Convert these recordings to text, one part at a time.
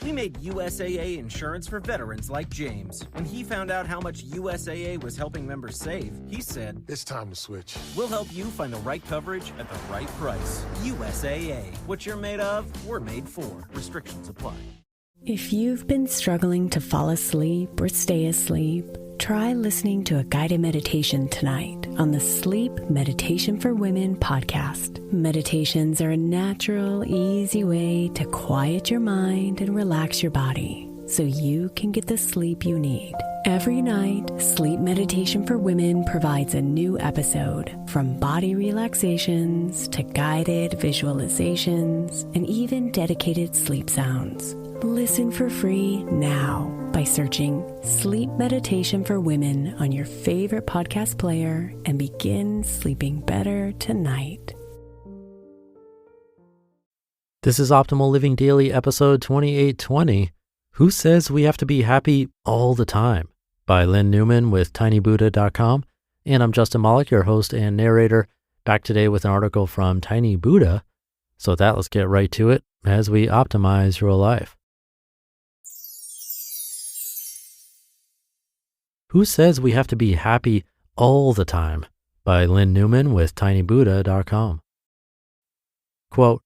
We made USAA insurance for veterans like James. When he found out how much USAA was helping members save, he said, "It's time to switch." We'll help you find the right coverage at the right price. USAA. What you're made of, we're made for. Restrictions apply. If you've been struggling to fall asleep or stay asleep, try listening to a guided meditation tonight on the Sleep Meditation for Women podcast. Meditations are a natural, easy way to quiet your mind and relax your body so you can get the sleep you need. Every night, Sleep Meditation for Women provides a new episode, from body relaxations to guided visualizations and even dedicated sleep sounds. Listen for free now by searching Sleep Meditation for Women on your favorite podcast player and begin sleeping better tonight. This is Optimal Living Daily, episode 2820, Who Says We Have to Be Happy All the Time? By Lynn Newman with tinybuddha.com. And I'm Justin Malik, your host and narrator, back today with an article from Tiny Buddha. So with that, let's get right to it as we optimize your life. Who Says We Have to Be Happy All the Time? By Lynn Newman with tinybuddha.com. Quote,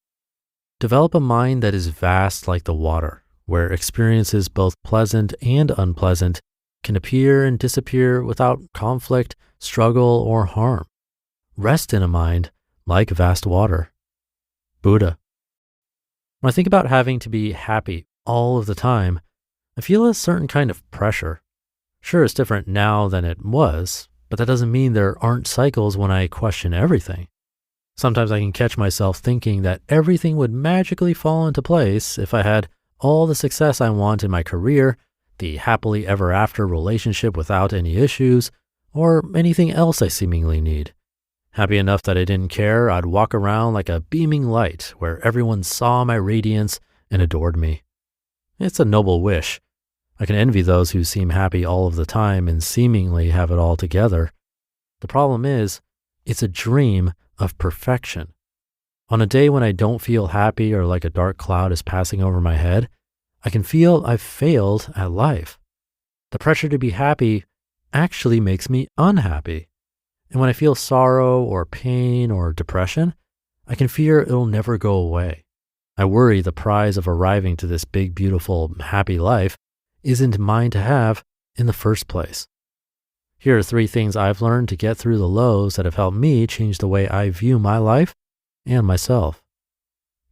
develop a mind that is vast like the water, where experiences both pleasant and unpleasant can appear and disappear without conflict, struggle, or harm. Rest in a mind like vast water. Buddha. When I think about having to be happy all of the time, I feel a certain kind of pressure. Sure, it's different now than it was, but that doesn't mean there aren't cycles when I question everything. Sometimes I can catch myself thinking that everything would magically fall into place if I had all the success I want in my career, the happily ever after relationship without any issues, or anything else I seemingly need. Happy enough that I didn't care, I'd walk around like a beaming light where everyone saw my radiance and adored me. It's a noble wish. I can envy those who seem happy all of the time and seemingly have it all together. The problem is, it's a dream of perfection. On a day when I don't feel happy or like a dark cloud is passing over my head, I can feel I've failed at life. The pressure to be happy actually makes me unhappy. And when I feel sorrow or pain or depression, I can fear it'll never go away. I worry the prize of arriving to this big, beautiful, happy life isn't mine to have in the first place. Here are 3 things I've learned to get through the lows that have helped me change the way I view my life and myself.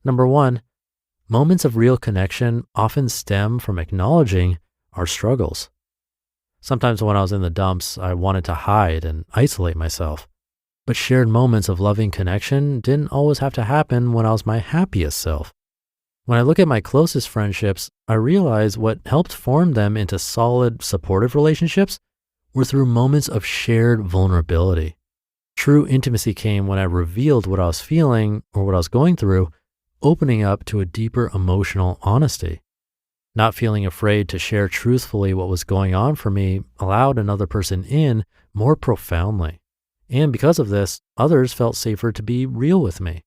Number 1, moments of real connection often stem from acknowledging our struggles. Sometimes when I was in the dumps, I wanted to hide and isolate myself. But shared moments of loving connection didn't always have to happen when I was my happiest self. When I look at my closest friendships, I realize what helped form them into solid, supportive relationships were through moments of shared vulnerability. True intimacy came when I revealed what I was feeling or what I was going through, opening up to a deeper emotional honesty. Not feeling afraid to share truthfully what was going on for me allowed another person in more profoundly. And because of this, others felt safer to be real with me.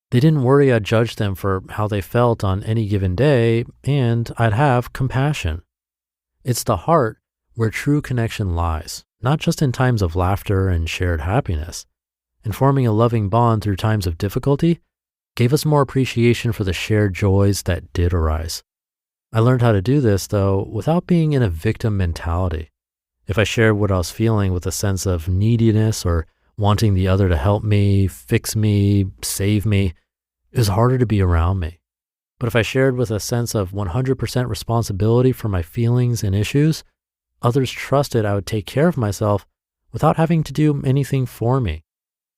They didn't worry I'd judge them for how they felt on any given day, and I'd have compassion. It's the heart where true connection lies, not just in times of laughter and shared happiness. And forming a loving bond through times of difficulty gave us more appreciation for the shared joys that did arise. I learned how to do this, though, without being in a victim mentality. If I shared what I was feeling with a sense of neediness or wanting the other to help me, fix me, save me, it was harder to be around me. But if I shared with a sense of 100% responsibility for my feelings and issues, others trusted I would take care of myself without having to do anything for me.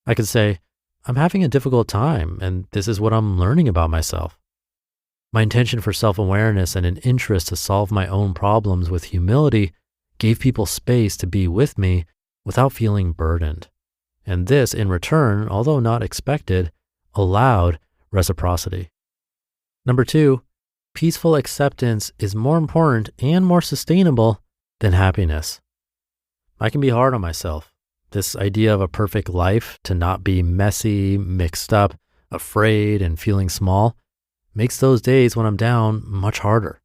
I could say, I'm having a difficult time, and this is what I'm learning about myself. My intention for self-awareness and an interest to solve my own problems with humility gave people space to be with me without feeling burdened. And this, in return, although not expected, allowed reciprocity. Number 2, peaceful acceptance is more important and more sustainable than happiness. I can be hard on myself. This idea of a perfect life, to not be messy, mixed up, afraid, and feeling small, makes those days when I'm down much harder.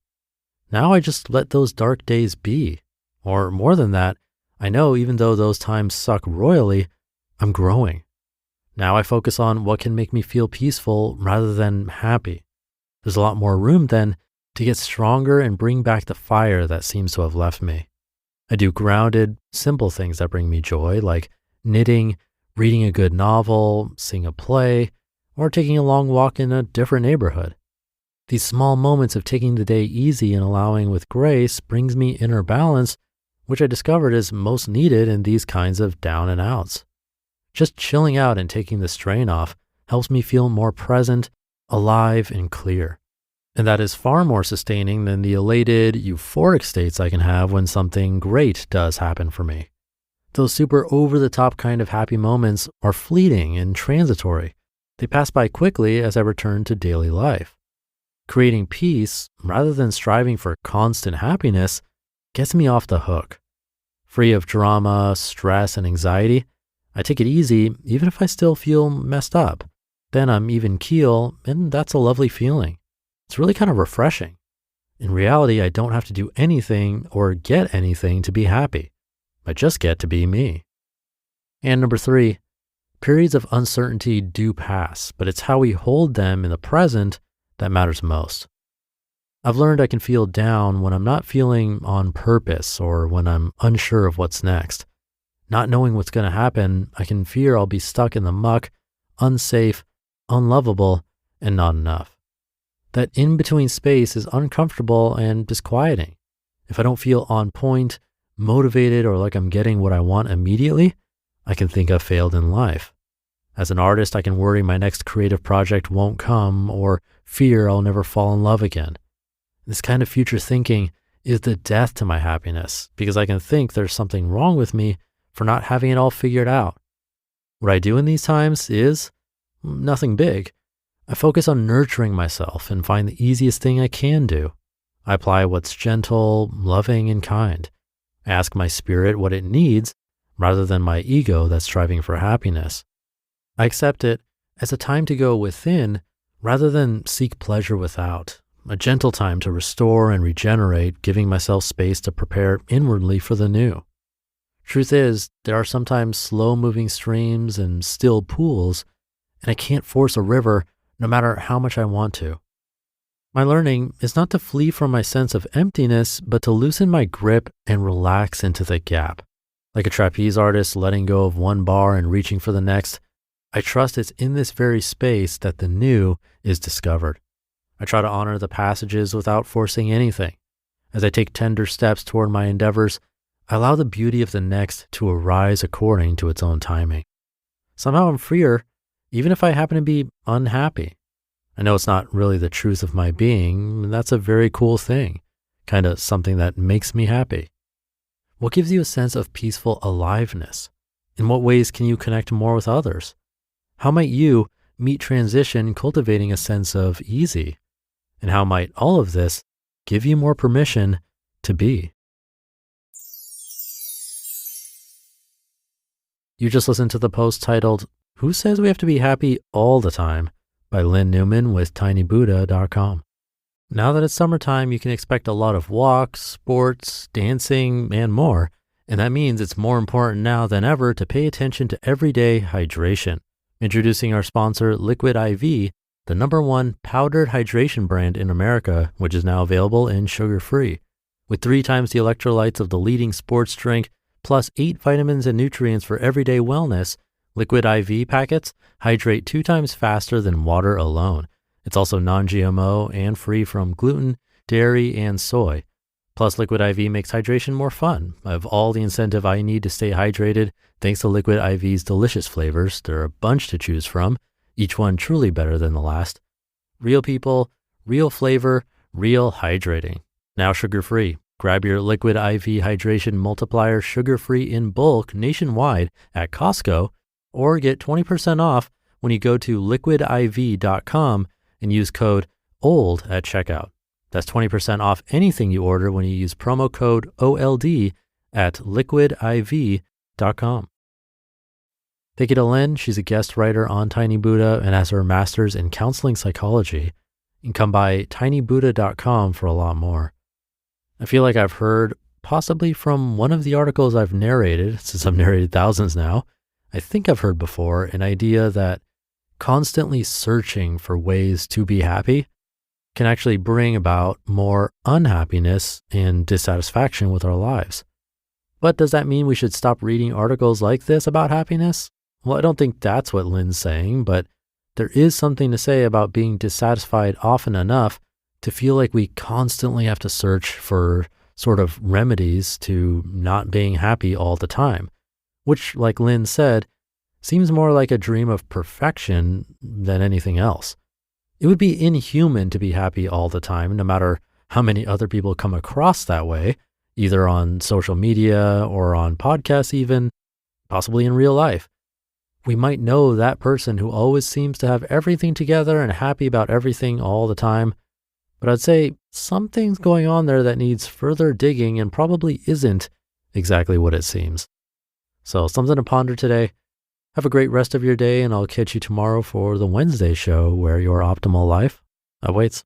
Now I just let those dark days be. Or more than that, I know even though those times suck royally, I'm growing. Now I focus on what can make me feel peaceful rather than happy. There's a lot more room then to get stronger and bring back the fire that seems to have left me. I do grounded, simple things that bring me joy, like knitting, reading a good novel, seeing a play, or taking a long walk in a different neighborhood. These small moments of taking the day easy and allowing with grace brings me inner balance, which I discovered is most needed in these kinds of down and outs. Just chilling out and taking the strain off helps me feel more present, alive, and clear. And that is far more sustaining than the elated, euphoric states I can have when something great does happen for me. Those super over-the-top kind of happy moments are fleeting and transitory. They pass by quickly as I return to daily life. Creating peace, rather than striving for constant happiness, gets me off the hook. Free of drama, stress, and anxiety, I take it easy even if I still feel messed up. Then I'm even keel, and that's a lovely feeling. It's really kind of refreshing. In reality, I don't have to do anything or get anything to be happy. I just get to be me. And number 3, periods of uncertainty do pass, but it's how we hold them in the present that matters most. I've learned I can feel down when I'm not feeling on purpose or when I'm unsure of what's next. Not knowing what's going to happen, I can fear I'll be stuck in the muck, unsafe, unlovable, and not enough. That in-between space is uncomfortable and disquieting. If I don't feel on point, motivated, or like I'm getting what I want immediately, I can think I've failed in life. As an artist, I can worry my next creative project won't come or fear I'll never fall in love again. This kind of future thinking is the death to my happiness because I can think there's something wrong with me for not having it all figured out. What I do in these times is nothing big. I focus on nurturing myself and find the easiest thing I can do. I apply what's gentle, loving, and kind. I ask my spirit what it needs rather than my ego that's striving for happiness. I accept it as a time to go within rather than seek pleasure without, a gentle time to restore and regenerate, giving myself space to prepare inwardly for the new. Truth is, there are sometimes slow-moving streams and still pools, and I can't force a river no matter how much I want to. My learning is not to flee from my sense of emptiness, but to loosen my grip and relax into the gap. Like a trapeze artist letting go of one bar and reaching for the next, I trust it's in this very space that the new is discovered. I try to honor the passages without forcing anything. As I take tender steps toward my endeavors, I allow the beauty of the next to arise according to its own timing. Somehow I'm freer, even if I happen to be unhappy. I know it's not really the truth of my being, and that's a very cool thing, kind of something that makes me happy. What gives you a sense of peaceful aliveness? In what ways can you connect more with others? How might you meet transition cultivating a sense of easy? And how might all of this give you more permission to be? You just listened to the post titled, "Who Says We Have to Be Happy All the Time?" by Lynn Newman with tinybuddha.com. Now that it's summertime, you can expect a lot of walks, sports, dancing, and more. And that means it's more important now than ever to pay attention to everyday hydration. Introducing our sponsor, Liquid IV, the #1 powdered hydration brand in America, which is now available in sugar-free. With 3 times the electrolytes of the leading sports drink, plus 8 vitamins and nutrients for everyday wellness, Liquid IV packets hydrate 2 times faster than water alone. It's also non-GMO and free from gluten, dairy, and soy. Plus, Liquid IV makes hydration more fun. I have all the incentive I need to stay hydrated thanks to Liquid IV's delicious flavors. There are a bunch to choose from, each one truly better than the last. Real people, real flavor, real hydrating. Now sugar-free. Grab your Liquid IV Hydration Multiplier sugar-free in bulk nationwide at Costco, or get 20% off when you go to liquidiv.com and use code OLD at checkout. That's 20% off anything you order when you use promo code OLD at liquidiv.com. Thank you to Lynn. She's a guest writer on Tiny Buddha and has her master's in counseling psychology. You can come by tinybuddha.com for a lot more. I feel like I've heard, possibly from one of the articles I've narrated, since I've narrated thousands now, I think I've heard before an idea that constantly searching for ways to be happy can actually bring about more unhappiness and dissatisfaction with our lives. But does that mean we should stop reading articles like this about happiness? Well, I don't think that's what Lynn's saying, but there is something to say about being dissatisfied often enough to feel like we constantly have to search for sort of remedies to not being happy all the time, which, like Lynn said, seems more like a dream of perfection than anything else. It would be inhuman to be happy all the time, no matter how many other people come across that way, either on social media or on podcasts even, possibly in real life. We might know that person who always seems to have everything together and happy about everything all the time, but I'd say something's going on there that needs further digging and probably isn't exactly what it seems. So something to ponder today. Have a great rest of your day, and I'll catch you tomorrow for the Wednesday show where your optimal life awaits.